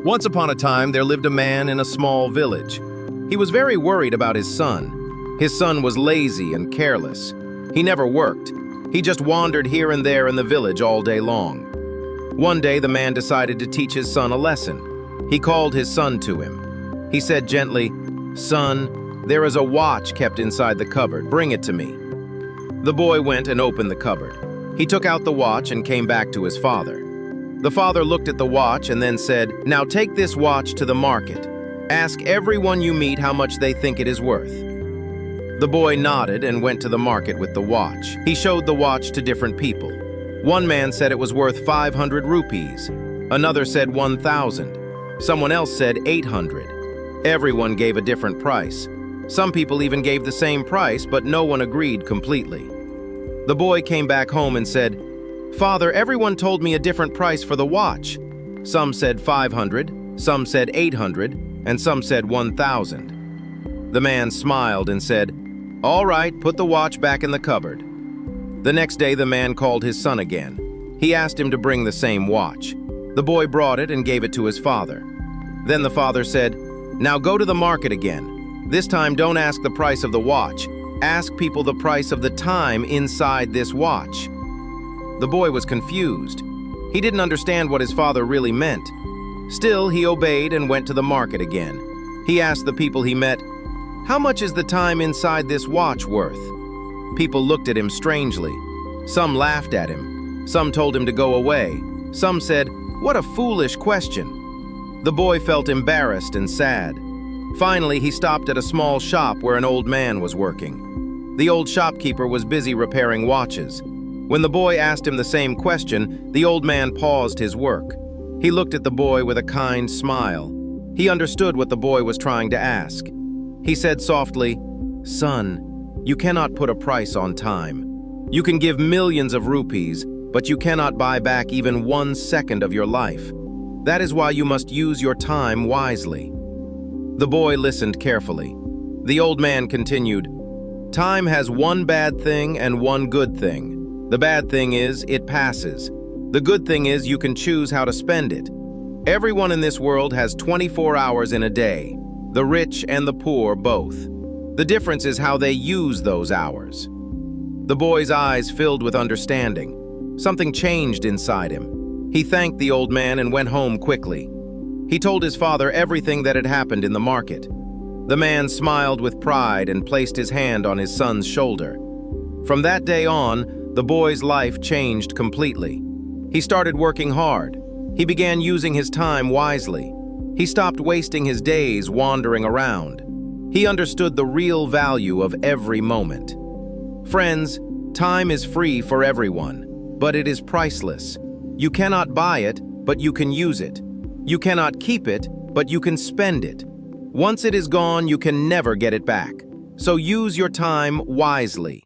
Once upon a time, there lived a man in a small village. He was very worried about his son. His son was lazy and careless. He never worked. He just wandered here and there in the village all day long. One day, the man decided to teach his son a lesson. He called his son to him. He said gently, "Son, there is a watch kept inside the cupboard. Bring it to me." The boy went and opened the cupboard. He took out the watch and came back to his father. The father looked at the watch and then said, "Now take this watch to the market. Ask everyone you meet how much they think it is worth." The boy nodded and went to the market with the watch. He showed the watch to different people. One man said it was worth 500 rupees. Another said 1,000. Someone else said 800. Everyone gave a different price. Some people even gave the same price, but no one agreed completely. The boy came back home and said, "Father, everyone told me a different price for the watch. Some said 500, some said 800, and some said 1,000. The man smiled and said, "All right, put the watch back in the cupboard." The next day, the man called his son again. He asked him to bring the same watch. The boy brought it and gave it to his father. Then the father said, "Now go to the market again. This time, don't ask the price of the watch. Ask people the price of the time inside this watch." The boy was confused. He didn't understand what his father really meant. Still, he obeyed and went to the market again. He asked the people he met, "How much is the time inside this watch worth?" People looked at him strangely. Some laughed at him. Some told him to go away. Some said, "What a foolish question." The boy felt embarrassed and sad. Finally, he stopped at a small shop where an old man was working. The old shopkeeper was busy repairing watches. When the boy asked him the same question, the old man paused his work. He looked at the boy with a kind smile. He understood what the boy was trying to ask. He said softly, "Son, you cannot put a price on time. You can give millions of rupees, but you cannot buy back even 1 second of your life. That is why you must use your time wisely." The boy listened carefully. The old man continued, "Time has one bad thing and one good thing. The bad thing is, it passes. The good thing is, you can choose how to spend it. Everyone in this world has 24 hours in a day, the rich and the poor both. The difference is how they use those hours." The boy's eyes filled with understanding. Something changed inside him. He thanked the old man and went home quickly. He told his father everything that had happened in the market. The man smiled with pride and placed his hand on his son's shoulder. From that day on, the boy's life changed completely. He started working hard. He began using his time wisely. He stopped wasting his days wandering around. He understood the real value of every moment. Friends, time is free for everyone, but it is priceless. You cannot buy it, but you can use it. You cannot keep it, but you can spend it. Once it is gone, you can never get it back. So use your time wisely.